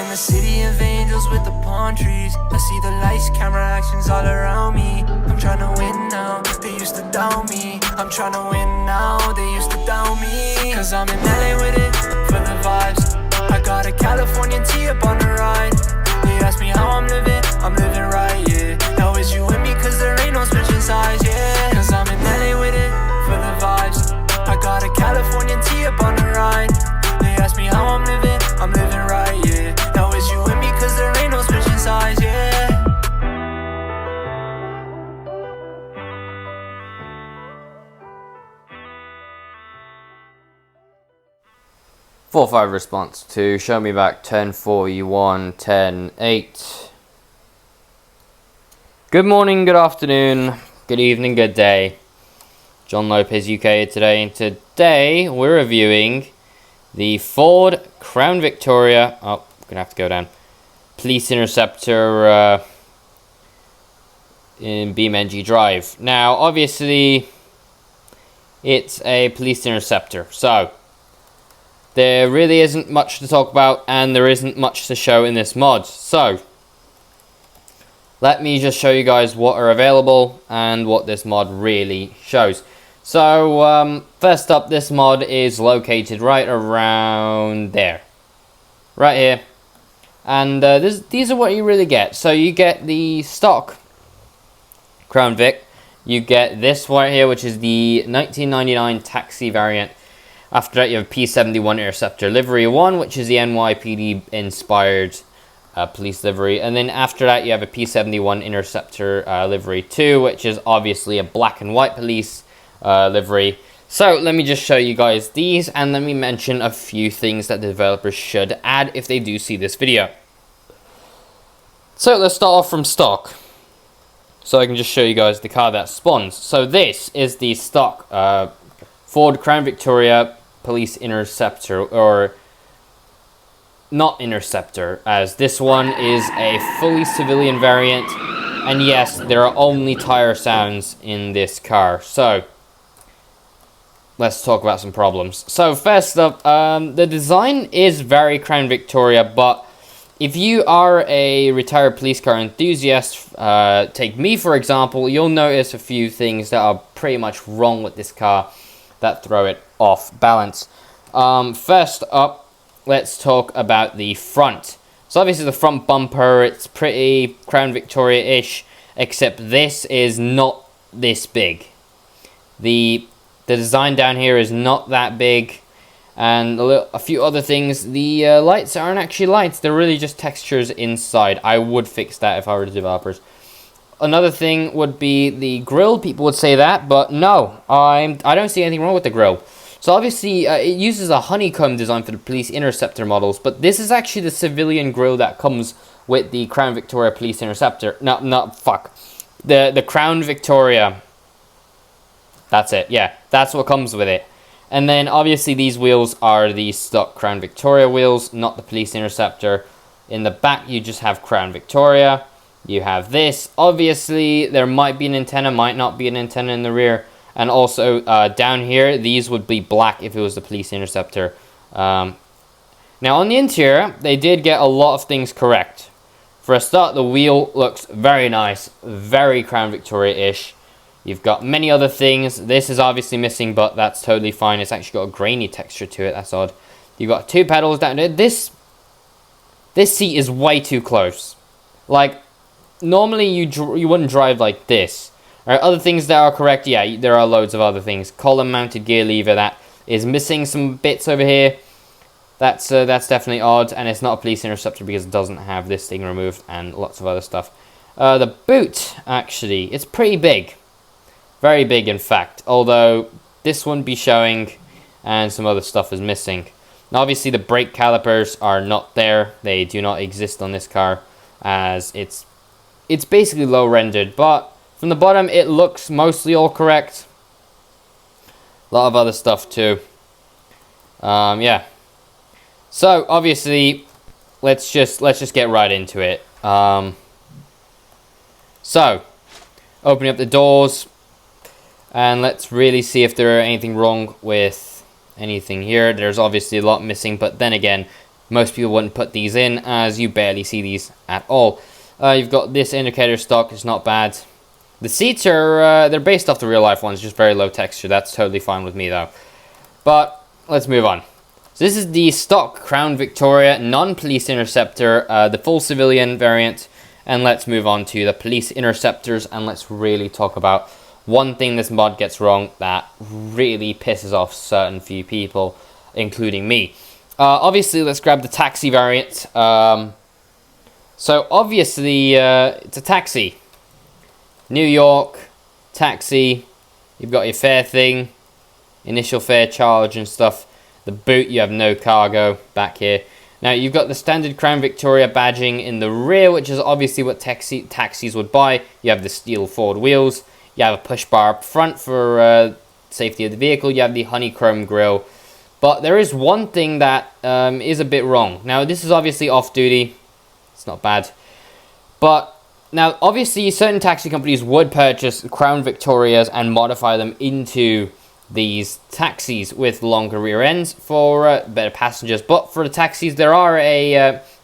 in the city of angels with the palm trees. I see the lights, camera actions all around me. I'm trying to win now, they used to doubt me. I'm trying to win now, they used to doubt me. Cause I'm in LA with it, for the vibes. I got a Californian tee up on the ride. They ask me how I'm living right, yeah. Now is you with me cause there ain't no switching sides, yeah. Cause I'm in LA with it, for the vibes. I got a Californian tee up on the ride. They ask me how I'm living right, yeah. Now is you with me cause there ain't no switching sides, yeah. 4-5 response to show me back 1041 10-8. Good morning, good afternoon, good evening, good day. John Lopez UK here today, and today we're reviewing the Ford Crown Victoria. Oh, gonna have to go down. Police Interceptor in Beamng.Drive. Now, obviously, it's a police interceptor, so there really isn't much to talk about, and there isn't much to show in this mod. So let me just show you guys what are available and what this mod really shows. So first up, this mod is located right around there, right here, and these are what you really get. So you get the stock Crown Vic, you get this one here, which is the 1999 taxi variant. After that, you have P71 Interceptor Livery 1, which is the NYPD inspired police livery, and then after that you have a P71 Interceptor Livery 2, which is obviously a black and white police livery. So let me just show you guys these, and let me mention a few things that the developers should add if they do see this video. So let's start off from stock, so I can just show you guys the car that spawns. So this is the stock Ford Crown Victoria Police Interceptor, or not Interceptor, as this one is a fully civilian variant, and yes, there are only tire sounds in this car. So let's talk about some problems. So first up, the design is very Crown Victoria, but if you are a retired police car enthusiast, take me for example, you'll notice a few things that are pretty much wrong with this car that throw it off balance. First up, let's talk about the front. So obviously the front bumper, it's pretty Crown Victoria-ish, except this is not this big. The design down here is not that big, and a few other things. The lights aren't actually lights, they're really just textures inside. I would fix that if I were the developers. Another thing would be the grille. People would say that, but no, I don't see anything wrong with the grille. So obviously, it uses a honeycomb design for the Police Interceptor models, but this is actually the civilian grille that comes with the Crown Victoria Police Interceptor. The Crown Victoria. That's it, yeah, that's what comes with it. And then obviously these wheels are the stock Crown Victoria wheels, not the Police Interceptor. In the back, you just have Crown Victoria. You have this. Obviously, there might be an antenna, might not be an antenna in the rear. And also, down here, these would be black if it was the Police Interceptor. Now, on the interior, they did get a lot of things correct. For a start, the wheel looks very nice, very Crown Victoria-ish. You've got many other things. This is obviously missing, but that's totally fine. It's actually got a grainy texture to it. That's odd. You've got two pedals down there. This seat is way too close. Like, normally you wouldn't drive like this. Alright, other things that are correct, yeah, there are loads of other things. Column mounted gear lever, that is missing some bits over here. That's definitely odd, and it's not a Police Interceptor because it doesn't have this thing removed and lots of other stuff. The boot, actually, it's pretty big. Very big, in fact, although this wouldn't be showing and some other stuff is missing. Now, obviously, the brake calipers are not there. They do not exist on this car, as it's basically low rendered, but from the bottom it looks mostly all correct. A lot of other stuff too. Yeah. So obviously, let's just get right into it. So opening up the doors, and let's really see if there are anything wrong with anything here. There's obviously a lot missing, but then again, Most people wouldn't put these in, as you barely see these at all. You've got this indicator stock, it's not bad. The seats are, they're based off the real life ones, just very low texture. That's totally fine with me though. But let's move on. So this is the stock Crown Victoria non-police Interceptor, the full civilian variant. And let's move on to the police Interceptors, and let's really talk about one thing this mod gets wrong that really pisses off certain few people, including me. Obviously, let's grab the taxi variant. So obviously, it's a taxi. New York, taxi. You've got your fare thing, initial fare charge and stuff. The boot, you have no cargo back here. Now, you've got the standard Crown Victoria badging in the rear, which is obviously what taxis would buy. You have the steel forward wheels. You have a push bar up front for safety of the vehicle. You have the honeycomb grille. But there is one thing that is a bit wrong. Now, this is obviously off-duty. It's not bad. But now, obviously, certain taxi companies would purchase Crown Victorias and modify them into these taxis with longer rear ends for better passengers. But for the taxis, there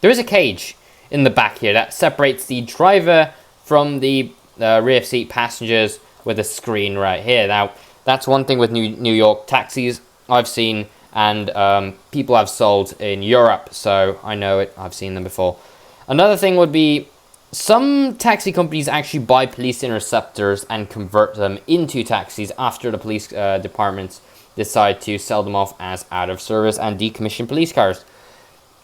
is a cage in the back here that separates the driver from the rear seat passengers with a screen right here. Now, that's one thing with New York taxis I've seen, and people have sold in Europe, so I know it. I've seen them before. Another thing would be, some taxi companies actually buy police Interceptors and convert them into taxis after the police departments decide to sell them off as out of service and decommission police cars.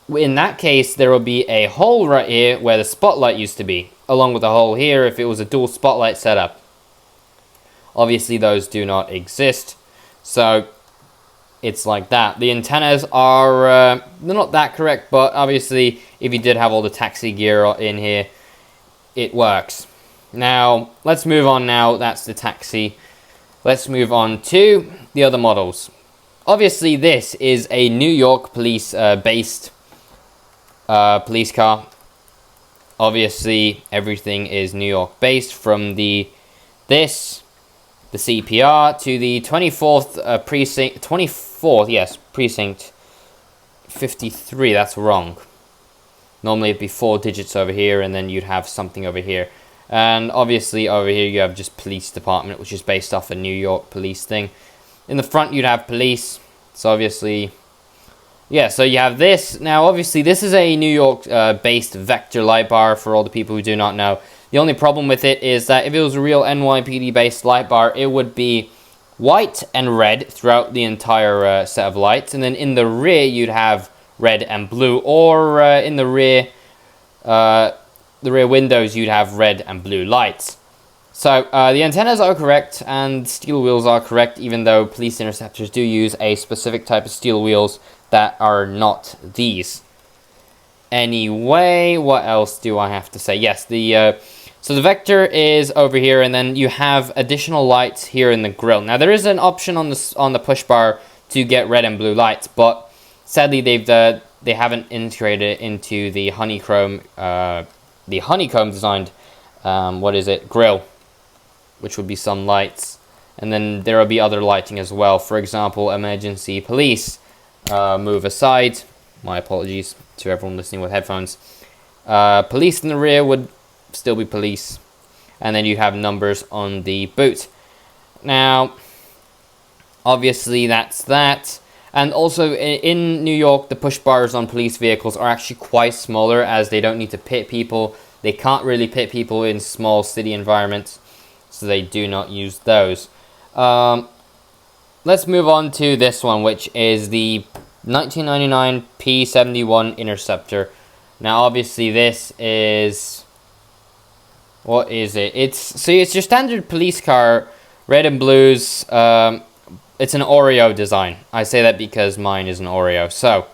In that case, there will be a hole right here where the spotlight used to be, along with a hole here if it was a dual spotlight setup. Obviously, those do not exist, so it's like that. The antennas are they're not that correct, but obviously, if you did have all the taxi gear in here, it works. Now, let's move on now. That's the taxi. Let's move on to the other models. Obviously, this is a New York police based police car. Obviously, everything is New York based, from the CPR to the 24th precinct. 24th, yes, precinct 53. That's wrong. Normally it'd be 4 digits over here, and then you'd have something over here. And obviously over here you have just police department, which is based off a New York police thing. In the front you'd have police. So obviously, yeah, so you have this. Now obviously this is a New York based vector light bar for all the people who do not know. The only problem with it is that if it was a real NYPD based light bar, it would be white and red throughout the entire set of lights. And then in the rear you'd have red and blue, or in the rear windows you'd have red and blue lights. So the antennas are correct and steel wheels are correct, even though police Interceptors do use a specific type of steel wheels that are not these. Anyway, what else do I have to say? Yes, so the Vector is over here, and then you have additional lights here in the grille. Now there is an option on the push bar to get red and blue lights, but sadly, they haven't integrated it into the honeycomb designed, grille, which would be some lights, and then there will be other lighting as well. For example, emergency police. Move aside. My apologies to everyone listening with headphones. Police in the rear would still be police, and then you have numbers on the boot. Now, obviously, that's that. And also, in New York, the push bars on police vehicles are actually quite smaller, as they don't need to pit people. They can't really pit people in small city environments, so they do not use those. Let's move on to this one, which is the 1999 P71 Interceptor. Now, obviously, this is... what is it? It's your standard police car, red and blues. It's an Oreo design. I say that because mine is an Oreo. So,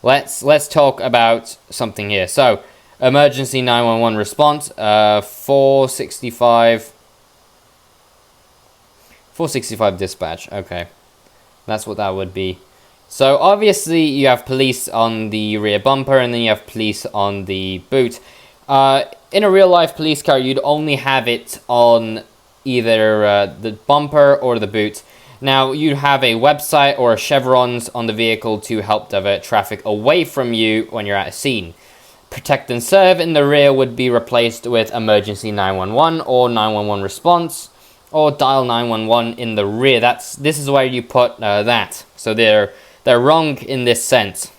let's talk about something here. So, emergency 911 response, 465 dispatch. Okay, that's what that would be. So obviously you have police on the rear bumper, and then you have police on the boot. In a real life police car, you'd only have it on either the bumper or the boot. Now, you'd have a website or chevrons on the vehicle to help divert traffic away from you when you're at a scene. Protect and serve in the rear would be replaced with emergency 911 or 911 response, or dial 911 in the rear. This is where you put that. So they're wrong in this sense.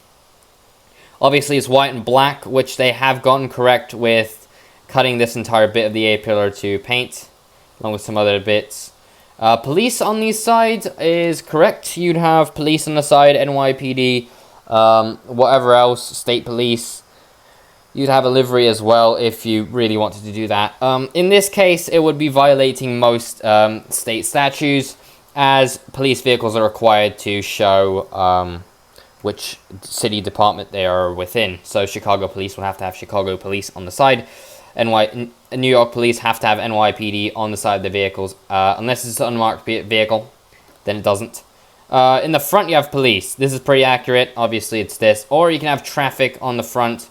Obviously, it's white and black, which they have gotten correct with cutting this entire bit of the A-pillar to paint, along with some other bits. Police on these sides is correct. You'd have police on the side, NYPD, whatever else, state police. You'd have a livery as well if you really wanted to do that. In this case, it would be violating most state statutes, as police vehicles are required to show which city department they are within. So Chicago police will have to have Chicago police on the side. New York police have to have NYPD on the side of the vehicles. Unless it's an unmarked vehicle, then it doesn't. In the front, you have police. This is pretty accurate. Obviously, it's this. Or you can have traffic on the front.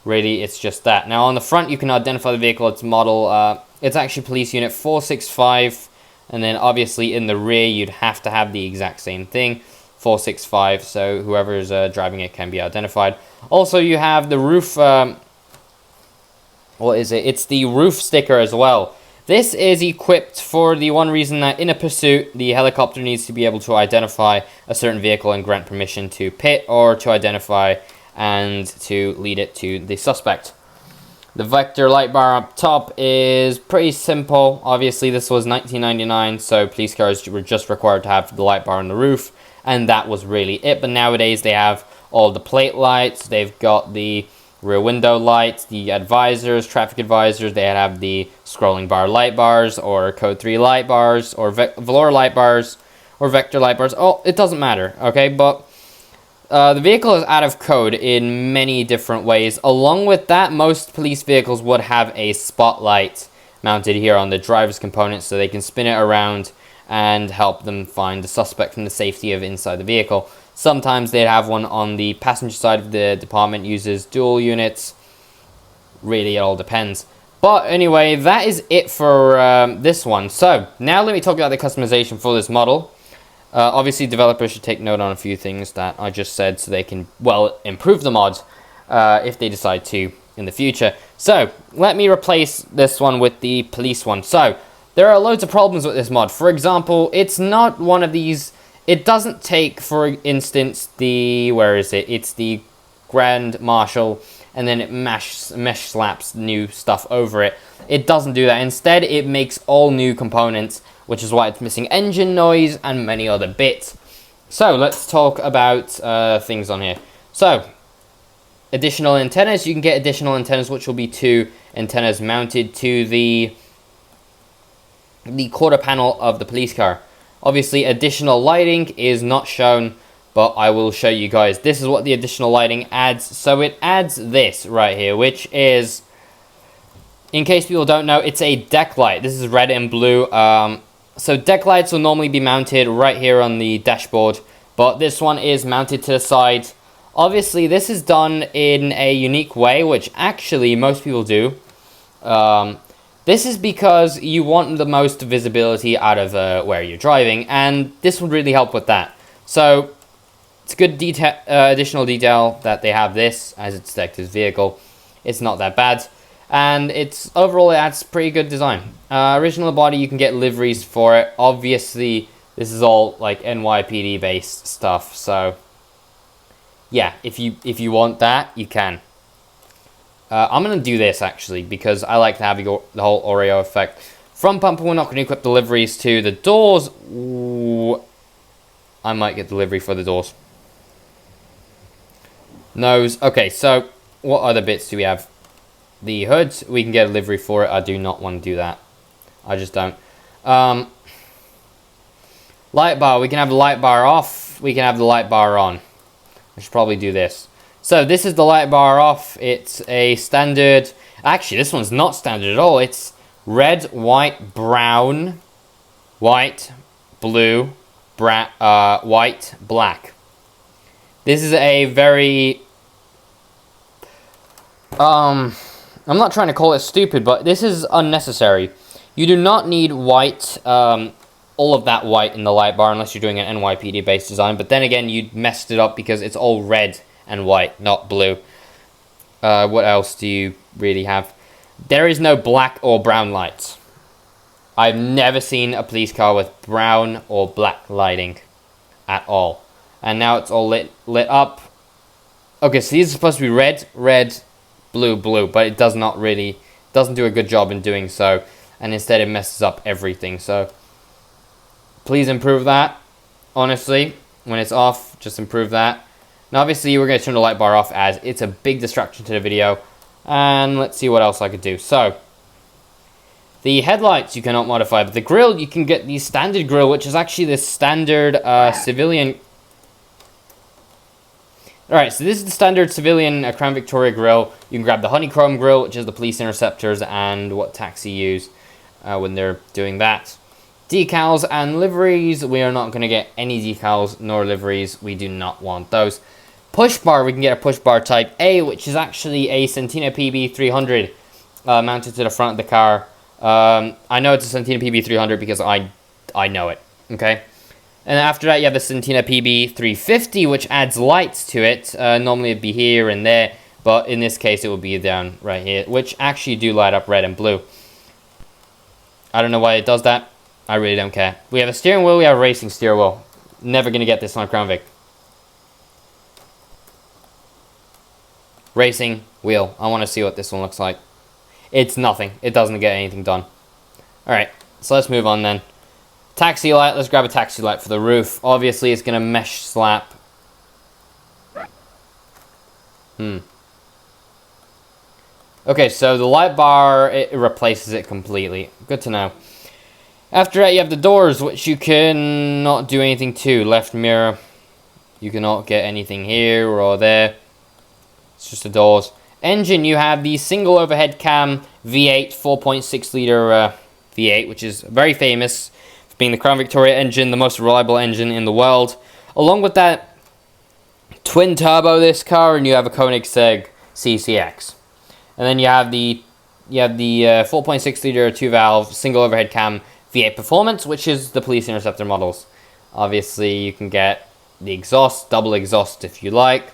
Really, it's just that. Now, on the front, you can identify the vehicle. It's model. It's actually police unit 465. And then, obviously, in the rear, you'd have to have the exact same thing. 465, so whoever's driving it can be identified. Also, you have the roof, what is it? It's the roof sticker as well. This is equipped for the one reason that in a pursuit, the helicopter needs to be able to identify a certain vehicle and grant permission to pit or to identify and to lead it to the suspect. The vector light bar up top is pretty simple. Obviously, this was 1999, so police cars were just required to have the light bar on the roof. And that was really it. But nowadays they have all the plate lights. They've got the rear window lights, the advisors, traffic advisors. They have the scrolling bar light bars, or code 3 light bars, or velour light bars, or vector light bars. Oh, it doesn't matter, okay? But the vehicle is out of code in many different ways. Along with that, most police vehicles would have a spotlight mounted here on the driver's component, so they can spin it around and help them find the suspect from the safety of inside the vehicle. Sometimes they'd have one on the passenger side of the department, uses dual units. Really, it all depends. But anyway, that is it for this one. So, now let me talk about the customization for this model. Obviously, developers should take note on a few things that I just said so they can, well, improve the mod if they decide to in the future. So, let me replace this one with the police one. So, there are loads of problems with this mod. For example, it's not one of these. It doesn't take, for instance, the, where is it? It's the Grand Marshal, and then it mesh slaps new stuff over it. It doesn't do that. Instead, it makes all new components, which is why it's missing engine noise and many other bits. So let's talk about things on here. So, additional antennas. You can get additional antennas, which will be 2 antennas mounted to the quarter panel of the police car. Obviously, additional lighting is not shown, but I will show you guys. This is what the additional lighting adds. So it adds this right here, which is, in case people don't know, it's a deck light. This is red and blue. So deck lights will normally be mounted right here on the dashboard, but this one is mounted to the side. Obviously, this is done in a unique way, which actually most people do. This is because you want the most visibility out of where you're driving, and this would really help with that. So it's good additional detail that they have this as its detective's vehicle. It's not that bad, and it's overall it adds pretty good design. Original body, you can get liveries for it. Obviously, this is all like NYPD based stuff, so yeah, if you want that, you can. I'm going to do this, actually, because I like to have the whole Oreo effect. Front bumper, we're not going to equip deliveries to the doors. Ooh, I might get delivery for the doors. Nose. Okay, so what other bits do we have? The hood, we can get a livery for it. I do not want to do that. I just don't. Light bar, we can have the light bar off. We can have the light bar on. I should probably do this. So this is the light bar off. It's a standard. Actually, this one's not standard at all. It's red, white, brown, white, blue, white, black. This is a very I'm not trying to call it stupid, but this is unnecessary. You do not need white all of that white in the light bar unless you're doing an NYPD based design. But then again, you messed it up because it's all red and white, not blue. What else do you really have? There is no black or brown lights. I've never seen a police car with brown or black lighting at all. And now it's all lit up. Okay, so these are supposed to be red, red, blue, blue, but it doesn't do a good job in doing so. And instead it messes up everything. So please improve that. Honestly, when it's off, just improve that. Now obviously we're going to turn the light bar off as it's a big distraction to the video. And let's see what else I could do. So, the headlights you cannot modify, but the grille, you can get the standard grille, which is actually the standard civilian. Alright, so this is the standard civilian Crown Victoria grille. You can grab the honeycomb grille, which is the police interceptors and what taxi use when they're doing that. Decals and liveries, we are not going to get any decals nor liveries. We do not want those. Push bar, we can get a push bar type A, which is actually a Centina PB300 mounted to the front of the car. I know it's a Centina PB300 because I know it, okay? And after that, you have the Centina PB350, which adds lights to it. Normally it'd be here and there, but in this case it will be down right here, which actually do light up red and blue. I don't know why it does that. I really don't care. We have a steering wheel, we have a racing steering wheel. Never gonna get this on a Crown Vic. Racing wheel. I want to see what this one looks like. It's nothing. It doesn't get anything done. Alright, so let's move on then. Taxi light. Let's grab a taxi light for the roof. Obviously, it's going to mesh slap. Okay, so the light bar, it replaces it completely. Good to know. After that, you have the doors, which you cannot do anything to. Left mirror. You cannot get anything here or there. It's just the doors. Engine, you have the single overhead cam V8 4.6 liter V8, which is very famous for being the Crown Victoria engine, the most reliable engine in the world. Along with that, twin turbo this car, and you have a Koenigsegg CCX. And then you have the 4.6 liter 2-valve single overhead cam V8 Performance, which is the police interceptor models. Obviously, you can get the exhaust, double exhaust if you like.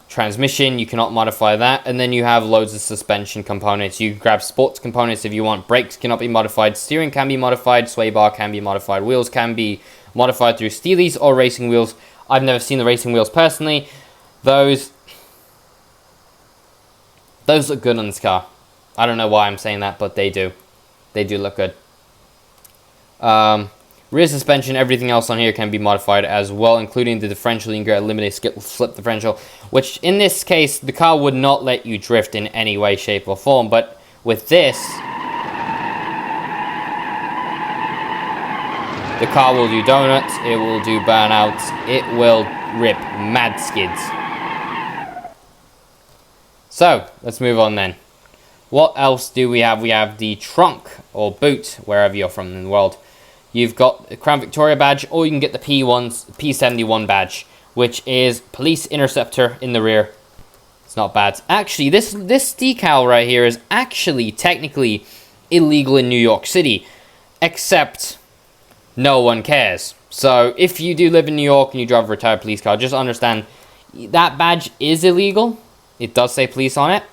Transmission, you cannot modify that. And then you have loads of suspension components. You grab sports components if you want. Brakes cannot be modified. Steering can be modified. Sway bar can be modified. Wheels can be modified through Steelies or racing wheels. I've never seen the racing wheels personally. Those look good on this car. I don't know why I'm saying that, but they do. They do look good. Rear suspension, everything else on here can be modified as well, including the differential. You can get a limited slip differential, which in this case, the car would not let you drift in any way, shape, or form. But with this, the car will do donuts, it will do burnouts, it will rip mad skids. So, let's move on then. What else do we have? We have the trunk, or boot, wherever you're from in the world. You've got the Crown Victoria badge, or you can get the P71 badge, which is Police Interceptor in the rear. It's not bad. Actually, this decal right here is actually technically illegal in New York City, except no one cares. So if you do live in New York and you drive a retired police car, just understand that badge is illegal. It does say police on it,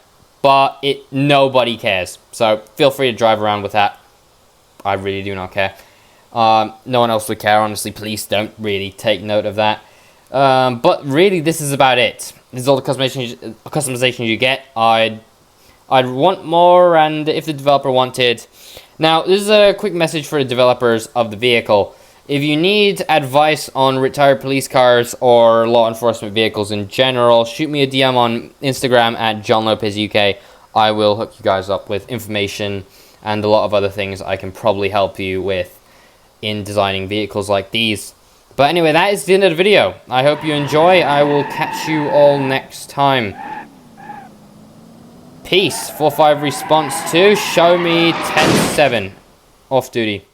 but nobody cares. So feel free to drive around with that. I really do not care. No one else would care, honestly. Police don't really take note of that. But really, this is about it. This is all the customization you get. I'd want more, and if the developer wanted... Now, this is a quick message for the developers of the vehicle. If you need advice on retired police cars or law enforcement vehicles in general, shoot me a DM on Instagram at JohnLopezUK. I will hook you guys up with information and a lot of other things I can probably help you with in designing vehicles like these. But anyway, that is the end of the video. I hope you enjoy. I will catch you all next time. Peace. 4-5 response 2. Show me 10-7. Off duty.